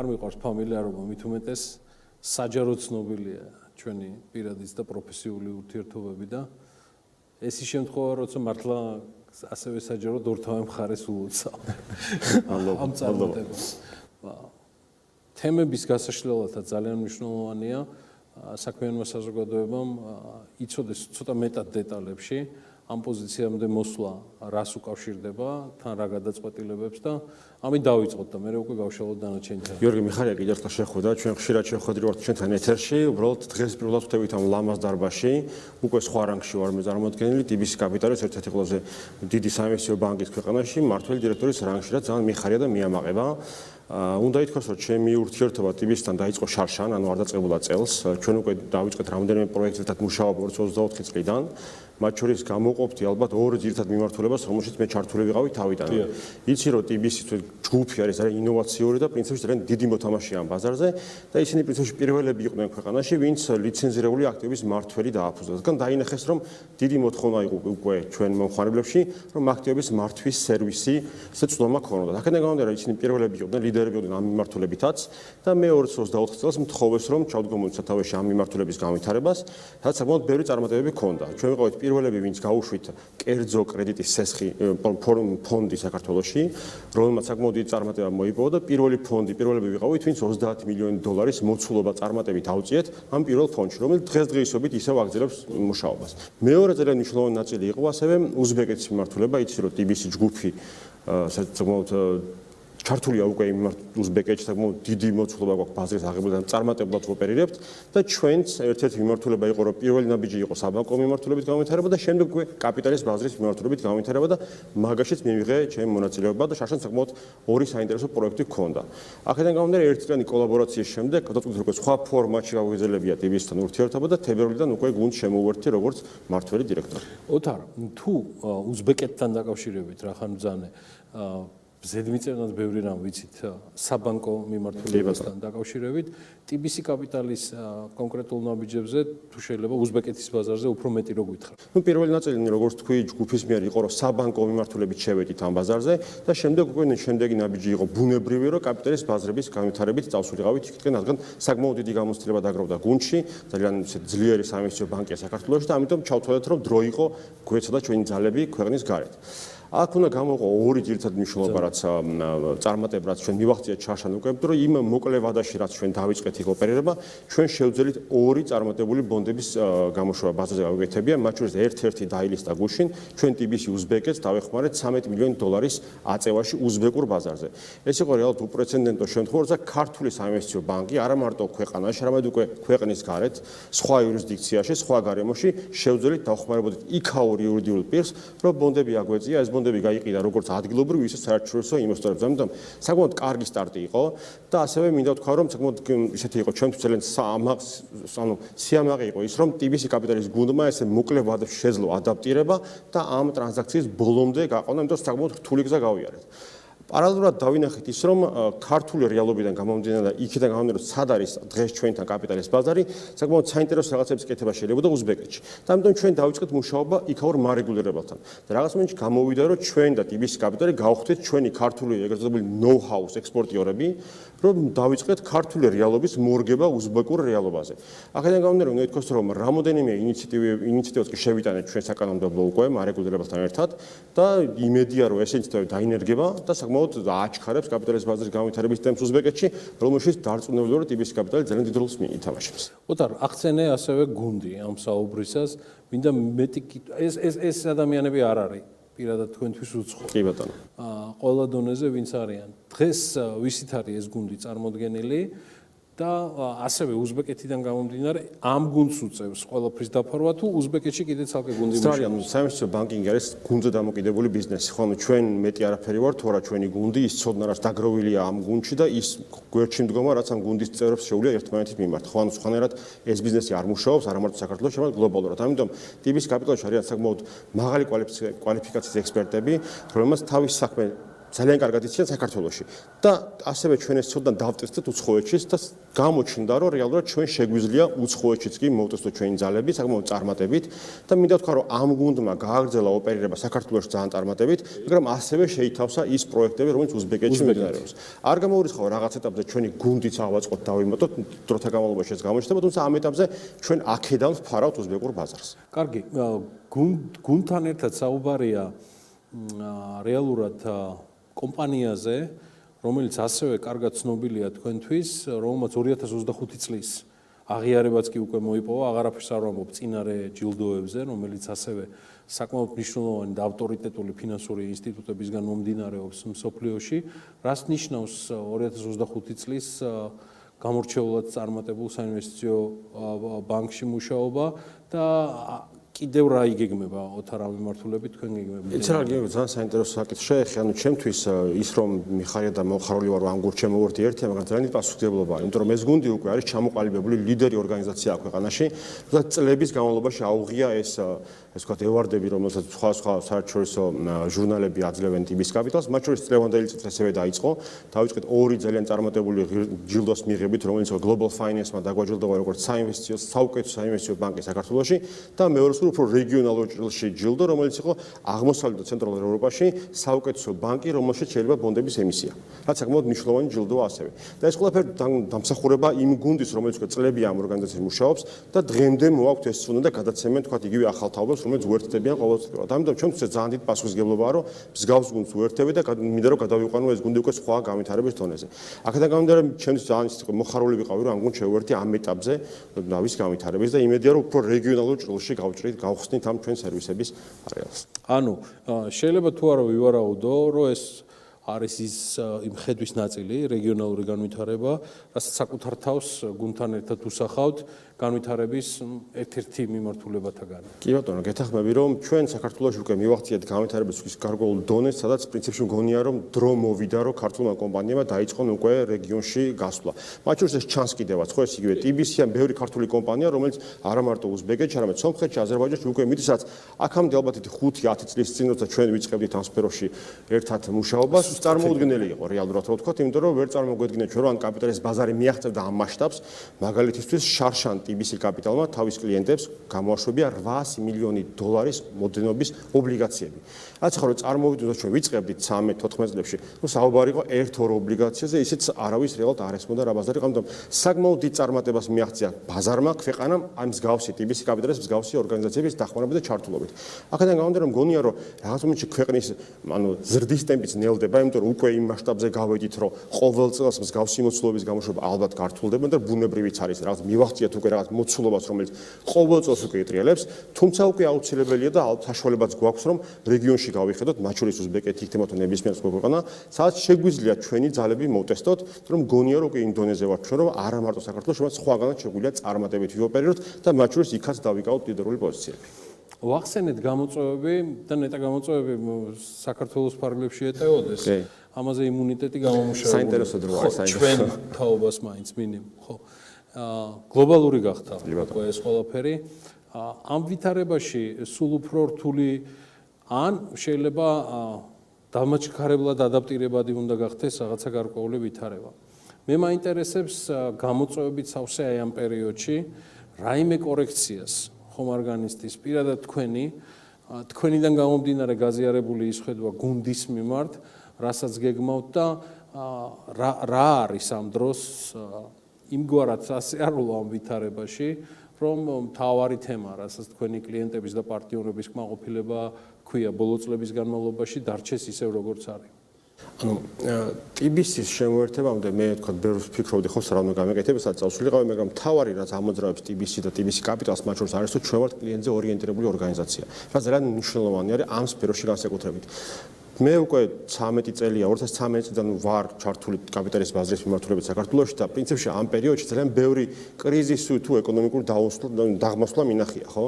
არ მიყვარს ფამილიარობა, მით უმეტეს საჯარო ცნობილია ჩვენი პირადის და პროფესიული ურთიერთობები და ეს ის შემთხვევა, როცა მართლა ასევე საჯაროდ ორთავე მხარეს ულოცავ. ამ წარმატებას. თემების გასაშლელად ძალიან მნიშვნელოვანია საქმიანმა საზოგადოებამ იცოდეს ცოტა მეტად დეტალებში ამ პოზიციამდე მოსვლა რას უკავშირდება, თან რა გადაწყვეტილებებს და ამით დავიწყოთ და მე უკვე გავშალოთ დანარჩენი თემა. გიორგი მიხარია კიდევ ერთხელ შეხვდა, ჩვენ ხშირად შევხვედრივართ ჩვენთან ეთერში, უბრალოდ დღეს პირველად ვხვდებით ამ ლამაზ დარბაზში, უკვე სხვა რანგში ვარ მე წარმოადგენელი, TBC კაპიტალის ერთ-ერთი ყველაზე დიდი საინვესტიციო ბანკის ქვეყანაში, მმართველი დირექტორის რანგში, რაც ძალიან მიხარია და მიამაყება. უნდა ითქვას, რომ ჩემი ურთიერთობა TBC-თან დაიწყო შარშან, ანუ არ დაწყებულა წელს. ჩვენ უკვე დავიწყეთ რამდენიმე პროექტთან მუშაობა 2024 წლიდან. მათ შორის გამოყოფდი ალბათ ორ ძირითად მიმართულებას, რომელშიც მე ჩართული ვიყავი თავიდან. იცი რომ TBC ჯგუფი არის ძალიან ინოვაციური და პრინციპში ძალიან დიდი მოთამაშეა ამ ბაზარზე და ისინი პრინციპში პირველები იყვნენ ქვეყანაში, ვინც ლიცენზირებული აქტივების მმართველი დააფუძნეს. რადგან დაინახეს, რომ დიდი მოთხოვნა იყო უკვე ჩვენ მომხმარებლებში, რომ აქტივების მართვის სერვისი ცნობა ქონოდა. აქედან გამომდინარე, ისინი პირველები იყვნენ, ლიდერები იყვნენ ამ მიმართულებითაც და მე 2024 წელს მთხოვეს, რომ ჩავდგომოთ სათავეში ამ მიმართულების განვითარებას, სადაც საკმაოდ ბევრი წარმატებები ჰქონდა. ჩვენ ვიყავით პირველები, ვინც გაუშვით კერძო კრედიტის სესხი ფონდი საქართველოში, რომელმაც საკმაოდ დიდი წარმატება მოიპოვა და პირველები ვიყავით, ვინც 30 მილიონი დოლარის მოცულობა წარმატებით ავწიეთ ამ პირველ ფონდში, რომელიც დღესდღეობით ისევ აგრძელებს მუშაობას. მეორე ძალიან მნიშვნელოვანი ნაწილი იყო ასევე უზბეკეთის მიმართულება, იცი რომ TBC ჯგუფი საკმაოდ ჩართულია უკვე იმ უზბეკეთში საკმაოდ დიდი მოცულობა გვაქვს ბაზრის აღებაზე და წარმატებლად ვოპერირებთ და ჩვენც ერთ-ერთი მიმართულება იყო რომ პირველი ნაბიჯი იყო საბანკო მიმართულებით განვითარება და შემდეგ უკვე კაპიტალის ბაზრის მიმართულებით განვითარება და მაგაშიც მივიღე ჩემი მონაწილეობა და შარშან საკმაოდ ორი საინტერესო პროექტი გქონდა. აქედან გამომდინარე ერთწლიანი კოლაბორაციის შემდეგ გადაწყვეტილ უკვე სხვა ფორმატში გავგრძელებია TBC-თან ურთიერთობა და თებერვლიდან უკვე გუნდს შემოვერთი როგორც მმართველი დირექტორი. ოთარ, თუ უზბეკეთთან დაკავშირებით რა ხან ბრძანე ზედმიწევნად ბევრი რამ ვიცით საბანკო მიმართულებასთან დაკავშირებით TBC კაპიტალის კონკრეტულ ნაბიჯებზე თუ შეიძლება უზბეკეთის ბაზარზე უფრო მეტი რო გითხრათ. პირველი ნაწილი როგორც თქვი ჯგუფის მიერ იყო რომ საბანკო მიმართულებით შევედით ამ ბაზარზე და შემდეგ უკვე შემდეგი ნაბიჯი იყო ბუნებრივი რომ კაპიტალის ბაზრების განვითარებით წავსულიყავით იქიდან რადგან საკმაოდ დიდი გამოცდილება დაგროვდა გუნდში ძალიან ძლიერი საინვესტიციო ბანკია საქართველოში და ამიტომ ჩავთვალეთ რომ დრო იყო გვეცოდა ჩვენი ძალები ქვეყნის გარეთ. აქ უნდა გამოვყო ორი ძირითადი მნიშვნელობა, რაც წარმატება, რაც ჩვენ მივახციეთ შარშან უკვე, რომ იმ მოკლე ვადაში, რაც ჩვენ დავიწყეთ იქ ოპერირება, ჩვენ შევძელით ორი წარმატებული ბონდების გამოშვება ბაზაზე გავაკეთებია, მათ შორის ერთ-ერთი დაილისტა გუშინ, ჩვენ TBC უზბეკეთს დავეხმარეთ 13 მილიონი დოლარის აწევაში უზბეკურ ბაზარზე. ეს იყო რეალურად უპრეცედენტო შემთხვევა, როცა ქართული საინვესტიციო ბანკი არა მარტო ქვეყანაში, არამედ უკვე ქვეყნის გარეთ, სხვა იურისდიქციაში, სხვა გარემოში შევძელით დავხმარებოდით იქაური იურიდიულ პირს, რომ ბონდები აგვეწია, ეს ბონდები გაიყიდა როგორც ადგილობრივ, ისე საერთაშორისო ინვესტორებს. ამიტომ საკმაოდ კარგი სტარტი იყო და ასევე მინდა ვთქვა, რომ საკმაოდ ისეთი იყო ჩვენთვის ძალიან სიამაყე იყო ის, რომ TBC კაპიტალის გუნდმა ესე მოკლე ვადებში შეძლო ადაპტირება და ამ ტრანზაქციის ბოლომდე გაყავნა, იმიტომ რომ საკმაოდ რთული გზა გავიარეთ. პარალელურად დავინახეთ ის, რომ ქართული რეალობიდან გამომდინარე და იქიდან გამომდინარე, რომ სად არის დღეს ჩვენთან კაპიტალის ბაზარი, საკმაოდ საინტერესო რაღაცების კეთება შეიძლება და უზბეკეთში. და ამიტომ ჩვენ დავიწყეთ მუშაობა იქაურ მარეგულირებელთან. და რაღაც მომენტში გამოვიდა, რომ ჩვენ და TBC კაპიტალი გავხდეთ ჩვენი ქართული ეგრეთ წოდებული ნოუ-ჰაუს ექსპორტიორები, რომ დავიწყეთ ქართული რეალობის მორგება უზბეკურ რეალობაზე. აქედან გამომდინარე, უნდა ითქვას, რომ რამოდენიმე ინიციატივას კი შევიტანეთ ჩვენ საკანონმდებლო უკვე მარეგულირებელთან ერთად და იმედია, რომ ეს ინიციატივები დაინერგება და საკმაოდ აჩქარებს კაპიტალის ბაზრის განვითარების ტემპს უზბეკეთში, რომელშიც დარწმუნებული ვარ, TBC კაპიტალი ძალიან დიდ როლს ითამაშებს. ოთარ, ახცენე ასევე გუნდი ამ საუბრისას, მინდა მეტი ეს ადამიანები არ არის პირადად თქვენთვის უცხო. კი ბატონო. ყველა დონეზე ვინც არიან. დღეს ვისით არის ეს გუნდი წარმოდგენილი და ასევე უზბეკეთიდან გამომდინარე ამ გუნდს უწევს ყველაფრის დაფარვა თუ უზბეკეთში კიდე ცალკე გუნდი მუშაობს. საინვესტიციო ბანკინგი არის გუნდზე დამოკიდებული ბიზნესი. ხოლო ჩვენ მეტი არაფერი ვარ, თორა ჩვენი გუნდი ის ცოდნა რაც დაგროვილია ამ გუნდში და ის გვერდში მდგომა, რაც ამ გუნდის წევრებს შეუძლია ერთმანეთის მიმართ. ხო, ანუ სხვანაირად ეს ბიზნესი არ მუშაობს, არა მარტო საქართველოში, არამედ გლობალურად. ამიტომ TBC კაპიტალში არიან საკმაოდ მაღალი კვალიფიკაციის ექსპერტები, რომელმაც თავის საქმე ძალიან კარგად იციან საქართველოში და ასევე ჩვენ ეს ცოდნა დავტესტეთ უცხოეთშიც და გამოჩნდა რომ რეალურად ჩვენ შეგვიძლია უცხოეთშიც კი მოვტესტოთ ჩვენი ძალები საკმაოდ წარმატებით და მინდა ვთქვა რომ ამ გუნდმა გააგრძელა ოპერირება საქართველოში ძალიან წარმატებით, მაგრამ ასევე შეითავსა ის პროექტები, რომელიც უზბეკეთში მიმდინარეობს. არ გამოურიცხავ რაღაც ეტაპზე ჩვენი გუნდიც ავაწყოთ დავიმატოთ, დროთა განმავლობაში ეს გამოჩნდება, თუმცა ამ ეტაპზე ჩვენ აქედან ვფარავთ უზბეკურ ბაზარს. კარგი, გუნდთან ერთად საუბარია რეალურად კომპანიაზე, რომელიც ასევე კარგად ცნობილია თქვენთვის, რომელმაც 2025 წლის აღიარებაც კი უკვე მოიპოვა, აღარაფერს არ ვამბობ წინარე ჯილდოებზე, რომელიც ასევე საკმაოდ მნიშვნელოვანი და ავტორიტეტული ფინანსური ინსტიტუტებისგან მომდინარეობს მსოფლიოში, რას ნიშნავს 2025 წლის გამორჩეულად წარმატებულ საინვესტიციო ბანკში მუშაობა და კიდევ რა იგეგმება ოთარ ამიმართულებით თქვენ გეგმებით? იცი რა გიგებთ ძალიან საინტერესო საკითხი შეეხი, ანუ ჩემთვის ის რომ მიხარია და მოხარული ვარ ამ გუნდს შემოვერთი ერთია, მაგრამ ძალიან პასუხისმგებლობაა, იმიტომ რომ ეს გუნდი უკვე არის ჩამოყალიბებული ლიდერი ორგანიზაცია ქვეყანაში და წლების განმავლობაში აუღია ეს ვთქვათ ევარდები, რომელსაც სხვა საერთაშორისო ჟურნალები აძლევენ ტიბის კაპიტალს, მათ შორის წლევანდელი წელს ასევე დაიწყო. დავიწყეთ ორი ძალიან წარმატებული ჯილდოს მიღებით, რომელიც Global Finance-მა დაგვაჯილდოვა როგორც საინვესტიციო საუკეთესო საინვესტიციო ბანკი საქართველოში და მეორე უფრო რეგიონალურ ჭრილში ჯილდო, რომელიც იყო აღმოსავლეთ და ცენტრალურ ევროპაში საუკეთესო ბანკი, რომელშიც შეიძლება ბონდების ემისია. რაც საკმაოდ მნიშვნელოვანი ჯილდოა ასევე. და ეს ყველაფერი დამსახურება იმ გუნდის, რომელიც უკვე წლებია ამ ორგანიზაციაში მუშაობს და დღემდე მოაქვთ ეს ცოდნა და გადაცემენ თქვათ იგივე ახალ თაობებს, რომელიც უერთდებიან ყოველწლიურად. ამიტომ ჩვენთვის ძალიან დიდი პასუხისმგებლობაა, რომ მსგავს გუნდს უერთდებით და მინდა რომ გადავიყვანო ეს გუნდი უკვე სხვა განვითარების დონეზე. აქედან გამომდინარე, ჩვენთვის ძალიან მოხარული ვიყავი, რომ ამ გუნდს შევერთი ამ ეტაპზე დავის განვითარების და იმედია, რომ უფრო რეგიონალურ ჭრილში გავხსნით ამ ჩვენ სერვისების არეალს. ანუ შეიძლება თუ არა ვივარაუდო, რომ ეს არის ის იმ ხედვის ნაწილი, რეგიონალური განვითარება, რასაც საკუთარ თავს გუნდთან ერთად უსახავთ განვითარების ერთ-ერთი მიმართულებათაგანი. კი ბატონო, გეთახმები, რომ ჩვენ საქართველოში უკვე მივახციეთ განვითარების გარკვეულ დონეს, სადაც პრინციპში მგონია, რომ დრო მოვიდა, რომ ქართულმა კომპანიებმა დაიწყონ უკვე რეგიონში გასვლა. მათ შორის ეს ჩანს კიდევაც, ხო ეს იგივე TBC ან ბევრი ქართული კომპანია, რომელიც არა მარტო უზბეკეთში, არამედ სომხეთში, აზერბაიჯანში უკვე მიდის, რაც აქამდე ალბათ 5-10 წლის წინ როცა ჩვენ ვიწყებდით ამ სფეროში ერთად მუშაობას, წარმოუდგენელი იყო რეალურად რა ვთქვათ, იმიტომ რომ ვერ წარმოგვედგინეთ ჩვენ, რომ ან კაპიტალის ბაზარი მიაღწევდა ამ მასშტაბს, მაგალითისთვის შარშან TBC კაპიტალმა თავის კლიენტებს გამოაშვებია 800 მილიონი დოლარის მოდენობის ობლიგაციები. რაც ახლა წარმოვიდგინოთ, რომ ჩვენ ვიწყებდით 13-14 წლებში, ნუ საუბარი იყო ერთ-ორ ობლიგაციაზე, ისიც არავის რეალურად არ ესმოდა რა ბაზარი, ამიტომ საკმაოდ დიდ წარმატებას მიაღწია ბაზარმა, ქვეყანამ ამ მსგავსი TBC კაპიტალის მსგავსი ორგანიზაციების დახმარებით და ჩართულობით. აქედან გამომდინარე, რომ მგონია, რომ რაღაც მომენტში ქვეყნის ზრდის ტემპიც ნელდება, იმიტომ რომ უკვე იმ მასშტაბზე გავედით, რომ ყოველ წელს მსგავსი მოცულობის გამოშვება ალბათ გართულდება და ბუნებრივიც არის რაღაც მივახციეთ უკვე რაღაც მოცულობას, რომელიც ყოველ წელს უკვე იტრიალებს, თუმცა უკვე აუცილებელია და საშუალებაც გვაქვს, რომ რეგიონში გავიხედოთ, მათ შორის უზბეკეთი იქნება თუ ნებისმიერ სხვა ქვეყანა, სადაც შეგვიძლია ჩვენი ძალები მოვტესტოთ, რომ მგონია, რომ უკვე იმ დონეზე ვართ ჩვენ, რომ არა მარტო საქართველოს, შემოც სხვაგანაც შეგვიძლია წარმატებით ვიოპერიროთ და მათ შორის იქაც დავიკავოთ ლიდერული პოზიციები. ვახსენეთ გამოწვევები და ნეტა გამოწვევები საქართველოს ფარგლებში ეტეოდეს. ამაზე იმუნიტეტი გამომუშავებული. საინტერესო დრო არის, საინტერესო. ჩვენ თაობას მაინც მინიმუმ, ხო. გლობალური გახდა უკვე ეს ყველაფერი. ამ ვითარებაში სულ უფრო რთული ან შეიძლება დამაჩქარებლად ადაპტირებადი უნდა გახდეს რაღაცა გარკვეული ვითარება. მე მაინტერესებს გამოწვევებით სავსე აი ამ პერიოდში რაიმე კორექციას ხომ არ განიცდის პირადად თქვენიდან გამომდინარე გაზიარებული ისხედვა გუნდის მიმართ, რასაც გეგმავთ და რა არის ამ დროს იმგვარად სასიარულო ამ ვითარებაში, რომ მთავარი თემა, რასაც თქვენი კლიენტების და პარტნიორების კმაყოფილება ქვია ბოლო წლების განმავლობაში დარჩეს ისევ როგორც არის. ანუ TBC-ის შემოერთებამდე მე თქვა ბევრს ფიქრობდი ხო რა უნდა გამეკეთებ, სადაც წავსულიყავი, მაგრამ მთავარი რაც ამოძრავებს TBC და TBC კაპიტალს მათ შორის არის, რომ ჩვენ ვართ კლიენტზე ორიენტირებული ორგანიზაცია. რაც ძალიან მნიშვნელოვანი არის ამ სფეროში განსაკუთრებით. მე უკვე 13 წელია, 2013 წლიდან ვარ ჩართული კაპიტალის ბაზრის მიმართულებით საქართველოში და პრინციპში ამ პერიოდში ძალიან ბევრი კრიზისი თუ ეკონომიკური დაღმასვლა მინახია, ხო?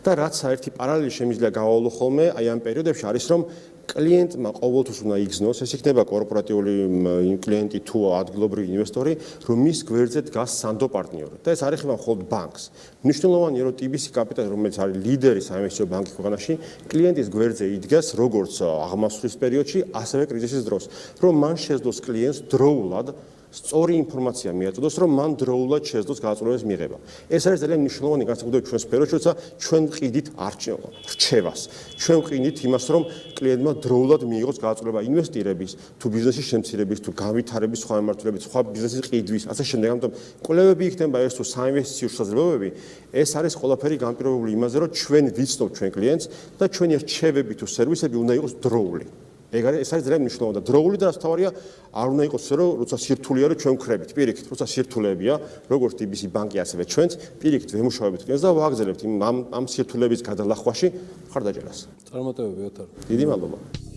და რაც საერთი პარალელი შემიძლია გავავლო ხოლმე აი ამ პერიოდებში არის, რომ კლიენტმა ყოველთვის უნდა იგზნოს, ეს იქნება კორპორატიული კლიენტი თუ ადგილობრივი ინვესტორი, რომ მის გვერდზე დგას სანდო პარტნიორი. და ეს არ ეხება მხოლოდ ბანკს. მნიშვნელოვანია, რომ TBC კაპიტალი, რომელიც არის ლიდერი საინვესტიციო ბანკი ქვეყანაში, კლიენტის გვერდზე იდგას როგორც აღმასვლის პერიოდში, ასევე კრიზისის დროს, რომ მან შეძლოს კლიენტს დროულად სწორი ინფორმაცია მიაწოდოს, რომ მან დროულად შეძლოს გადაწყვეტილების მიღება. ეს არის ძალიან მნიშვნელოვანი განსაკუთრებით ჩვენ სფეროში, როცა ჩვენ ვყიდით რჩევას. ჩვენ ვყიდით იმას, რომ კლიენტმა დროულად მიიღოს გადაწყვეტილება ინვესტირების, თუ ბიზნესის შემცირების, თუ განვითარების სხვა მიმართულებით, სხვა ბიზნესის ყიდვის, ასე შემდეგ. ამიტომ კვლევები იქნება ეს თუ საინვესტიციო შესაძლებლობები, ეს არის ყველაფერი განპირობებული იმაზე, რომ ჩვენ ვიცნობ ჩვენ კლიენტს და ჩვენი რჩევები თუ სერვისები უნდა იყოს დროული. ეს არის ძალიან მნიშვნელოვანი და დროული და რაც თავარია არ უნდა იყოს ისე რომ როცა სირთულეა რომ ჩვენ ვქრებით პირიქით როცა სირთულეებია როგორც TBC ბანკი ასევე ჩვენც პირიქით ვემუშავებით კლიენტს და ვაგრძელებთ ამ სირთულეების გადალახვაში მხარდაჭერას. წარმატებები ოთარ. დიდი მადლობა.